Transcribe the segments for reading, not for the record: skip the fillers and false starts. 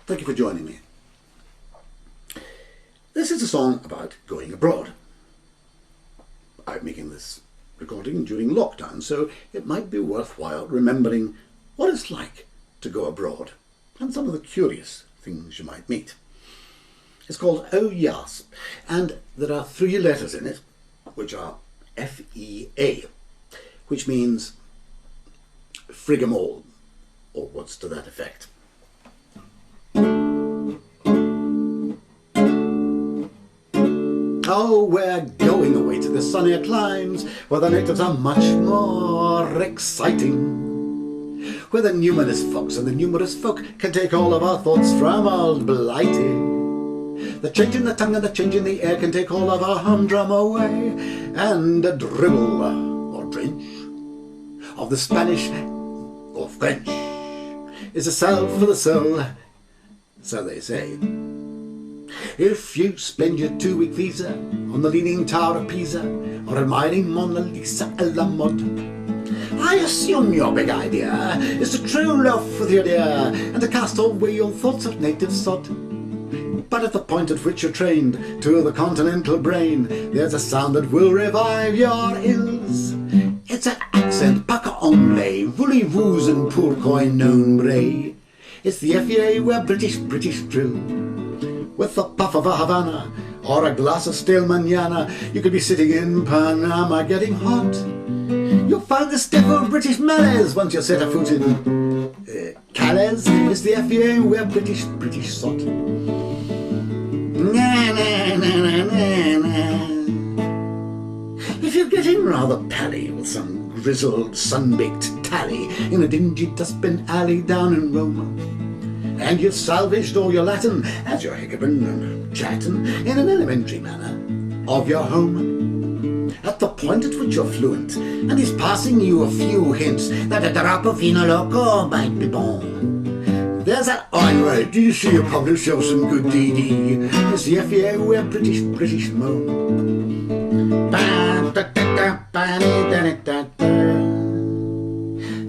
Thank you for joining me. This is a song about going abroad. I'm making this recording during lockdown, so it might be worthwhile remembering what it's like to go abroad and some of the curious things you might meet. It's called Oh Yes, and there are 3 letters in it, which are F-E-A, which means frig 'em all, or what's to that effect. Oh, we're going away to the sunnier climes, where the natives are much more exciting, where the numerous folks and the numerous folk can take all of our thoughts from old Blighty. The change in the tongue and the change in the air can take all of our humdrum away, and a dribble or drench of the Spanish or French is a salve for the soul, so they say. If you spend your 2-week visa on the Leaning Tower of Pisa or admiring Mona Lisa a la mode, I assume your big idea is to troll off with your dear and to cast away your thoughts of native sod. But at the point at which you're trained to the continental brain, there's a sound that will revive your ills. It's an accent, paca only, voulez-vous and pourquoi nombre. It's the FEA where British drill. With the puff of a Havana or a glass of stale manana, you could be sitting in Panama getting hot. You'll find the stiff old British malaise once you set a foot in Calais. It's the FEA where British sot. If you're getting rather pally with some grizzled, sun-baked tally in a dingy dustbin alley down in Roma, and you've salvaged all your Latin as you're hiccuping and chatting in an elementary manner of your home, at the point at which you're fluent, and he's passing you a few hints that a drop of vino loco might be bon, there's that anyway, do you see you publish yourself some good DD? It's the FEA where British moan.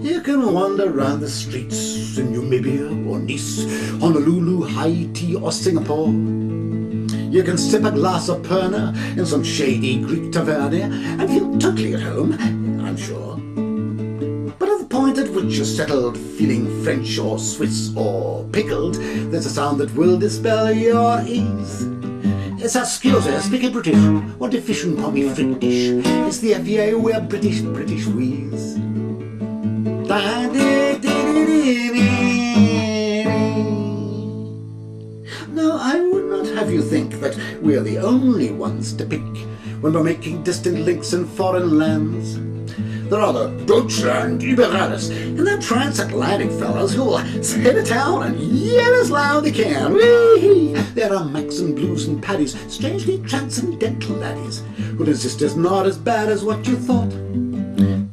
You can wander around the streets in Namibia or Nice, Honolulu, Haiti or Singapore. You can sip a glass of Perna in some shady Greek taverna and feel totally at home, I'm sure. But at the point at which you're settled, feeling French or Swiss or pickled, there's a sound that will dispel your ease. It's excuse, speaking British, or deficient pommy frites dish. It's the FEA where British wheeze. No, I would not have you think that we're the only ones to pick when we're making distant links in foreign lands. There are the Deutschland Überallers and the transatlantic fellows who'll hit a town and yell as loud they can. Whee! There are Macs and Blues and Paddies, strangely transcendental laddies, who'd insist it's not as bad as what you thought.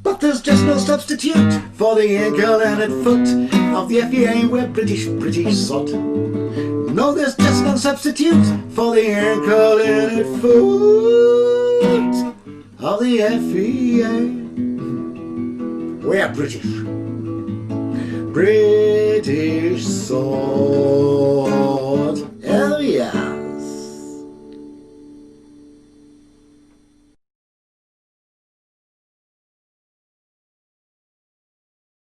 But there's just no substitute for the ankle-ended foot of the FEA where British sot. No, there's just no substitute for the ankle-ended foot of the FEA where British sot.